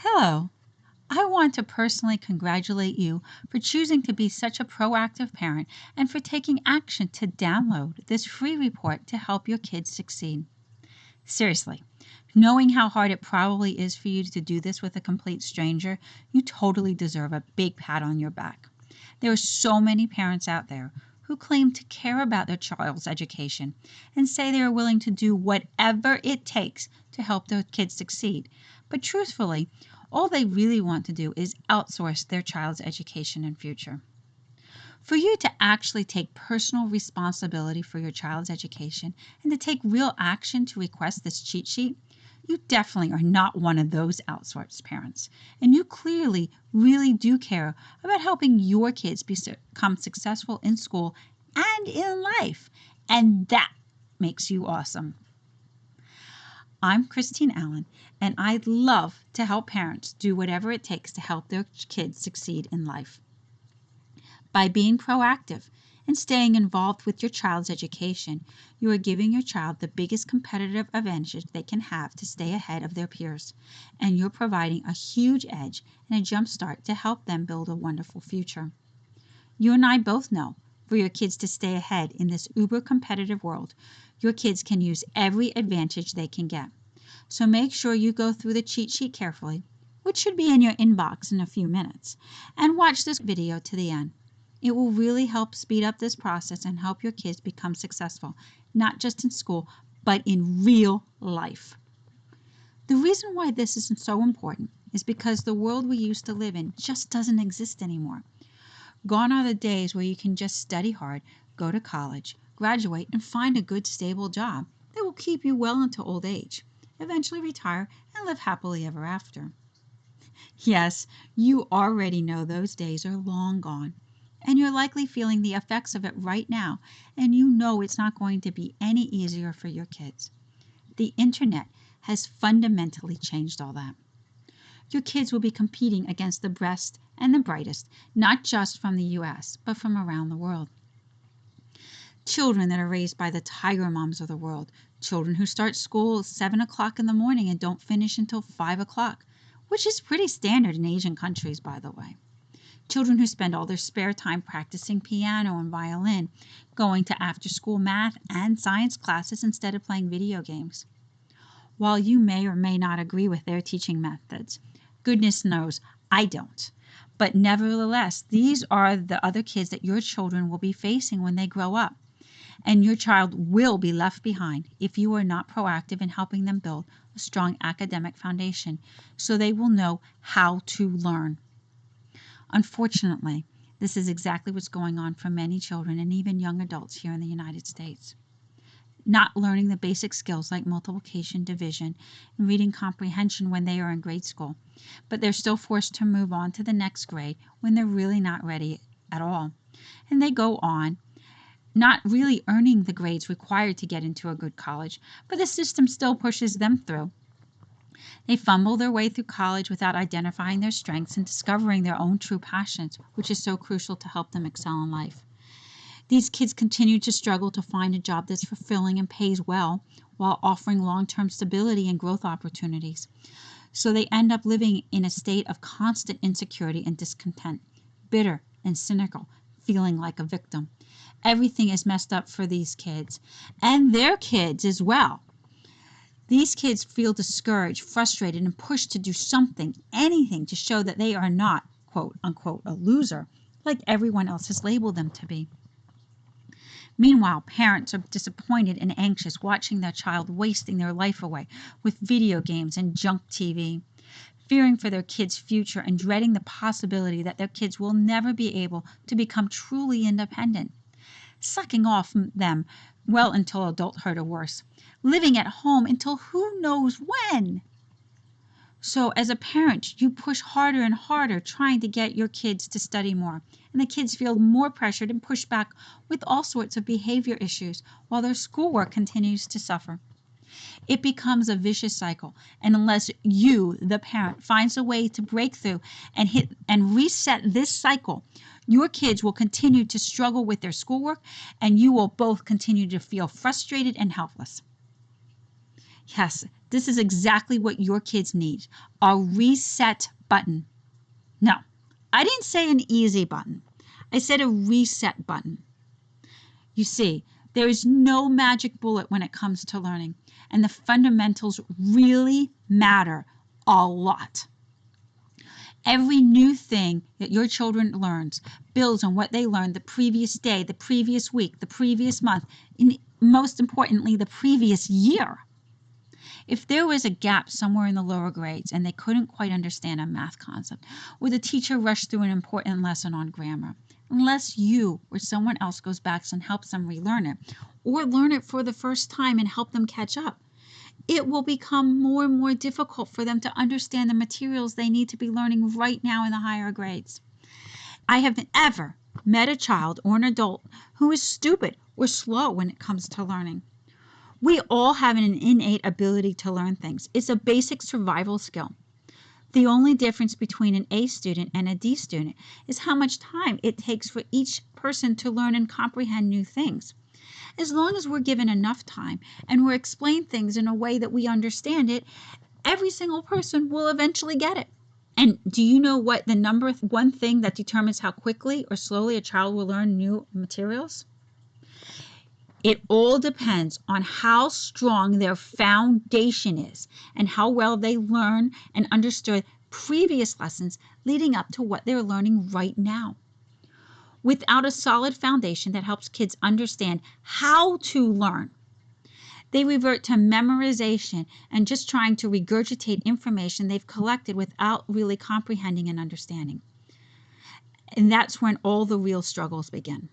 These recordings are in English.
Hello. I want to personally congratulate you for choosing to be such a proactive parent and for taking action to download this free report to help your kids succeed. Seriously, knowing how hard it probably is for you to do this with a complete stranger, you totally deserve a big pat on your back. There are so many parents out there who claim to care about their child's education and say they are willing to do whatever it takes to help their kids succeed. But truthfully, all they really want to do is outsource their child's education and future. For you to actually take personal responsibility for your child's education and to take real action to request this cheat sheet, you definitely are not one of those outsourced parents. And you clearly really do care about helping your kids become successful in school and in life. And that makes you awesome. I'm Christine Allen, and I'd love to help parents do whatever it takes to help their kids succeed in life. By being proactive and staying involved with your child's education, you are giving your child the biggest competitive advantage they can have to stay ahead of their peers, and you're providing a huge edge and a jump start to help them build a wonderful future. You and I both know for your kids to stay ahead in this uber competitive world, your kids can use every advantage they can get. So make sure you go through the cheat sheet carefully, which should be in your inbox in a few minutes, and watch this video to the end. It will really help speed up this process and help your kids become successful, not just in school, but in real life. The reason why this is so important is because the world we used to live in just doesn't exist anymore. Gone are the days where you can just study hard, go to college, graduate, and find a good, stable job that will keep you well into old age, eventually retire, and live happily ever after. Yes, you already know those days are long gone, and you're likely feeling the effects of it right now, and you know it's not going to be any easier for your kids. The internet has fundamentally changed all that. Your kids will be competing against the best and the brightest, not just from the U.S., but from around the world. Children that are raised by the tiger moms of the world, children who start school at 7 o'clock in the morning and don't finish until 5 o'clock, which is pretty standard in Asian countries, by the way. Children who spend all their spare time practicing piano and violin, going to after-school math and science classes instead of playing video games. While you may or may not agree with their teaching methods, goodness knows I don't. But nevertheless, these are the other kids that your children will be facing when they grow up. And your child will be left behind if you are not proactive in helping them build a strong academic foundation so they will know how to learn. Unfortunately, this is exactly what's going on for many children and even young adults here in the United States. Not learning the basic skills like multiplication, division, and reading comprehension when they are in grade school, but they're still forced to move on to the next grade when they're really not ready at all. And they go on, not really earning the grades required to get into a good college, but the system still pushes them through. They fumble their way through college without identifying their strengths and discovering their own true passions, which is so crucial to help them excel in life. These kids continue to struggle to find a job that's fulfilling and pays well while offering long-term stability and growth opportunities. So they end up living in a state of constant insecurity and discontent, bitter and cynical, feeling like a victim. Everything is messed up for these kids and their kids as well. These kids feel discouraged, frustrated, and pushed to do something, anything to show that they are not, quote unquote, a loser, like everyone else has labeled them to be. Meanwhile, parents are disappointed and anxious watching their child wasting their life away with video games and junk TV, fearing for their kids' future and dreading the possibility that their kids will never be able to become truly independent, sucking off them well until adulthood or worse, living at home until who knows when. So as a parent, you push harder and harder trying to get your kids to study more, and the kids feel more pressured and pushed back with all sorts of behavior issues while their schoolwork continues to suffer. It becomes a vicious cycle, and unless you, the parent, finds a way to break through and reset this cycle, your kids will continue to struggle with their schoolwork, and you will both continue to feel frustrated and helpless. Yes, This is exactly what your kids need, a reset button. No, I didn't say an easy button. I said a reset button. You see, there is no magic bullet when it comes to learning, and the fundamentals really matter a lot. Every new thing that your children learns builds on what they learned the previous day, the previous week, the previous month, and most importantly, the previous year. If there was a gap somewhere in the lower grades and they couldn't quite understand a math concept, or the teacher rushed through an important lesson on grammar, unless you or someone else goes back and helps them relearn it, or learn it for the first time and help them catch up, it will become more and more difficult for them to understand the materials they need to be learning right now in the higher grades. I haven't ever met a child or an adult who is stupid or slow when it comes to learning. We all have an innate ability to learn things. It's a basic survival skill. The only difference between an A student and a D student is how much time it takes for each person to learn and comprehend new things. As long as we're given enough time and we're explained things in a way that we understand it, every single person will eventually get it. And do you know what the number one thing that determines how quickly or slowly a child will learn new materials? It all depends on how strong their foundation is and how well they learn and understood previous lessons leading up to what they're learning right now. Without a solid foundation that helps kids understand how to learn, they revert to memorization and just trying to regurgitate information they've collected without really comprehending and understanding. And that's when all the real struggles begin.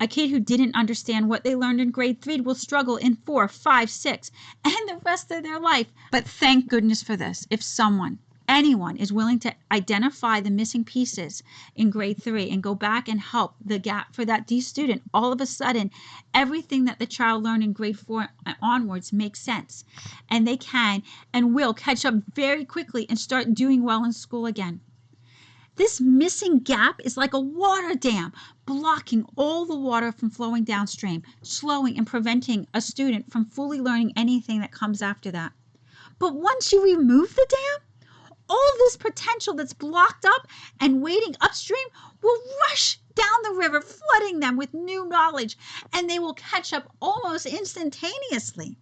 A kid who didn't understand what they learned in grade 3 will struggle in 4, 5, 6, and the rest of their life. But thank goodness for this. If anyone is willing to identify the missing pieces in grade 3 and go back and help the gap for that D student, all of a sudden, everything that the child learned in grade 4 onwards makes sense. And they can and will catch up very quickly and start doing well in school again. This missing gap is like a water dam, blocking all the water from flowing downstream, slowing and preventing a student from fully learning anything that comes after that. But once you remove the dam, all this potential that's blocked up and waiting upstream will rush down the river, flooding them with new knowledge, and they will catch up almost instantaneously.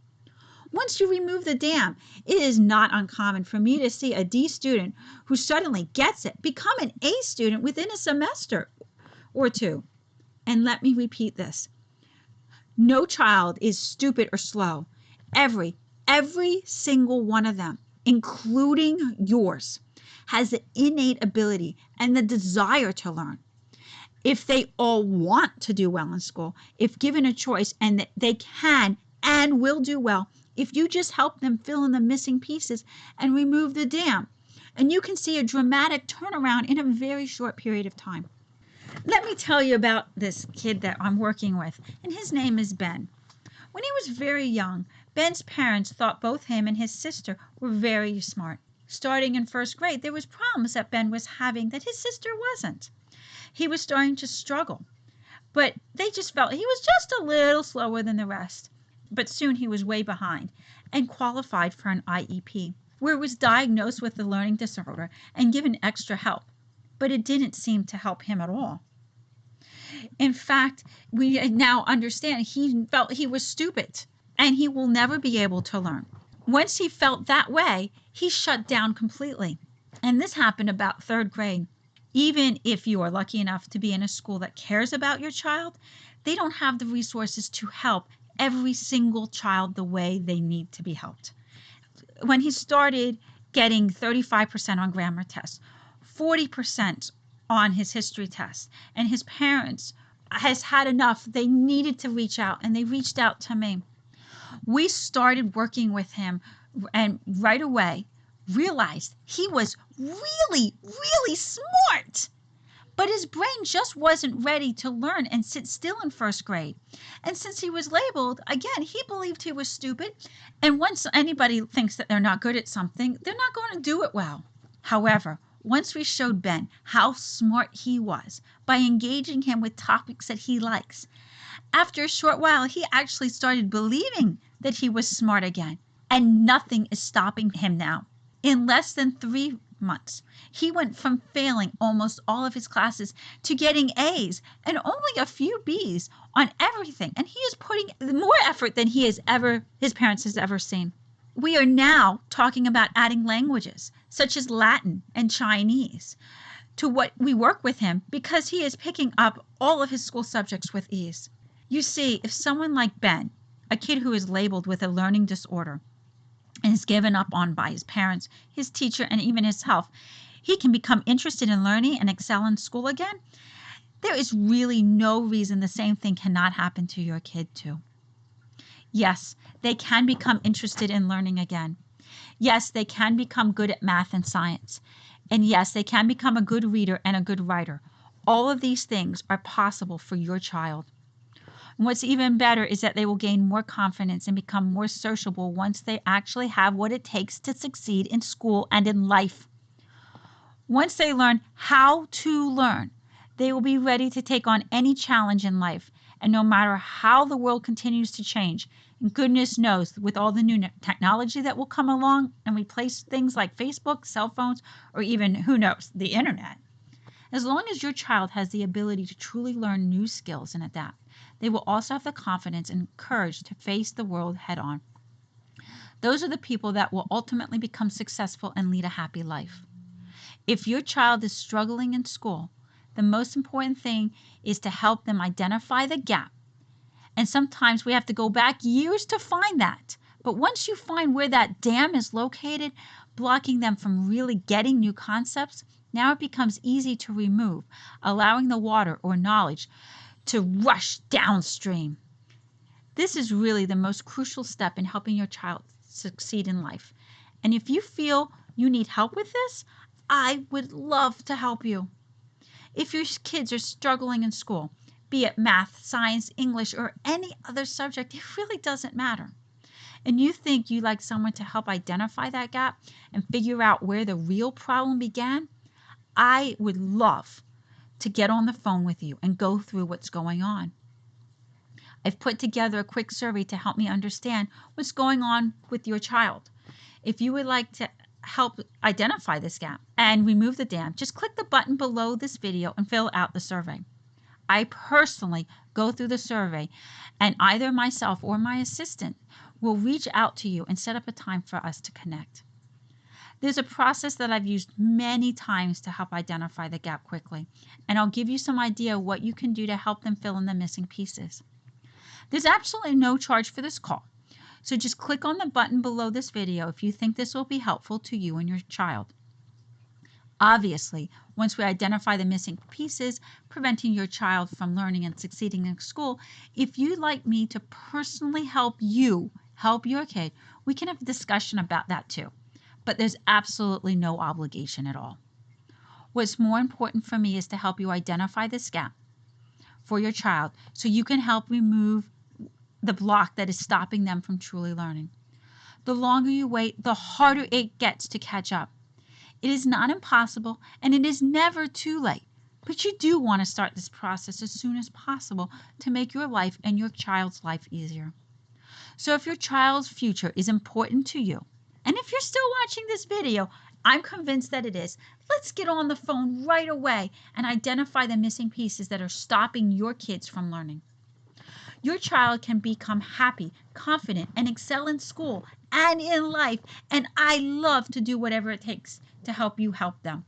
Once you remove the dam, it is not uncommon for me to see a D student who suddenly gets it become an A student within a semester or two. And let me repeat this. No child is stupid or slow. Every single one of them, including yours, has the innate ability and the desire to learn. If they all want to do well in school, if given a choice, and that they can and will do well, if you just help them fill in the missing pieces and remove the dam, and you can see a dramatic turnaround in a very short period of time. Let me tell you about this kid that I'm working with, and his name is Ben. When he was very young, Ben's parents thought both him and his sister were very smart. Starting in first grade, there was problems that Ben was having that his sister wasn't. He was starting to struggle, but they just felt he was just a little slower than the rest. But soon he was way behind and qualified for an IEP, where he was diagnosed with the learning disorder and given extra help. But it didn't seem to help him at all. In fact, we now understand he felt he was stupid and he will never be able to learn. Once he felt that way, he shut down completely. And this happened about third grade. Even if you are lucky enough to be in a school that cares about your child, they don't have the resources to help every single child the way they need to be helped. When he started getting 35% on grammar tests, 40% on his history test, and his parents has had enough, they needed to reach out, and they reached out to me. We started working with him and right away realized he was really, really smart. But his brain just wasn't ready to learn and sit still in first grade. And since he was labeled, again, he believed he was stupid. And once anybody thinks that they're not good at something, they're not going to do it well. However, once we showed Ben how smart he was by engaging him with topics that he likes, after a short while, he actually started believing that he was smart again. and nothing is stopping him now. In less than 3 months, he went from failing almost all of his classes to getting A's and only a few B's on everything. And he is putting more effort than his parents has ever seen. We are now talking about adding languages such as Latin and Chinese to what we work with him because he is picking up all of his school subjects with ease. You see, if someone like Ben, a kid who is labeled with a learning disorder, and is given up on by his parents, his teacher, and even his health, he can become interested in learning and excel in school again. There is really no reason the same thing cannot happen to your kid too. Yes, they can become interested in learning again. Yes, they can become good at math and science. And yes, they can become a good reader and a good writer. All of these things are possible for your child. And what's even better is that they will gain more confidence and become more sociable once they actually have what it takes to succeed in school and in life. Once they learn how to learn, they will be ready to take on any challenge in life. And no matter how the world continues to change, and goodness knows with all the new technology that will come along and replace things like Facebook, cell phones, or even, who knows, the internet. As long as your child has the ability to truly learn new skills and adapt, they will also have the confidence and courage to face the world head on. Those are the people that will ultimately become successful and lead a happy life. If your child is struggling in school, the most important thing is to help them identify the gap. And sometimes we have to go back years to find that. But once you find where that dam is located, blocking them from really getting new concepts, now it becomes easy to remove, allowing the water or knowledge to rush downstream. This is really the most crucial step in helping your child succeed in life. And if you feel you need help with this, I would love to help you. If your kids are struggling in school, be it math, science, English, or any other subject, it really doesn't matter. And you think you'd like someone to help identify that gap and figure out where the real problem began, I would love to get on the phone with you and go through what's going on. I've put together a quick survey to help me understand what's going on with your child. If you would like to help identify this gap and remove the dam, just click the button below this video and fill out the survey. I personally go through the survey, and either myself or my assistant will reach out to you and set up a time for us to connect. There's a process that I've used many times to help identify the gap quickly, and I'll give you some idea of what you can do to help them fill in the missing pieces. There's absolutely no charge for this call, so just click on the button below this video if you think this will be helpful to you and your child. Obviously, once we identify the missing pieces, preventing your child from learning and succeeding in school, if you'd like me to personally help you help your kid, we can have a discussion about that too. But there's absolutely no obligation at all. What's more important for me is to help you identify this gap for your child so you can help remove the block that is stopping them from truly learning. The longer you wait, the harder it gets to catch up. It is not impossible, and it is never too late, but you do want to start this process as soon as possible to make your life and your child's life easier. So if your child's future is important to you, and if you're still watching this video, I'm convinced that it is, let's get on the phone right away and identify the missing pieces that are stopping your kids from learning. Your child can become happy, confident, and excel in school and in life, and I love to do whatever it takes to help you help them.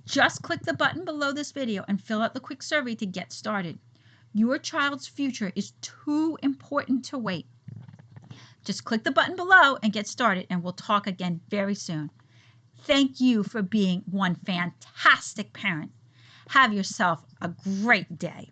Just click the button below this video and fill out the quick survey to get started. Your child's future is too important to wait. Just click the button below and get started, and we'll talk again very soon. Thank you for being one fantastic parent. Have yourself a great day.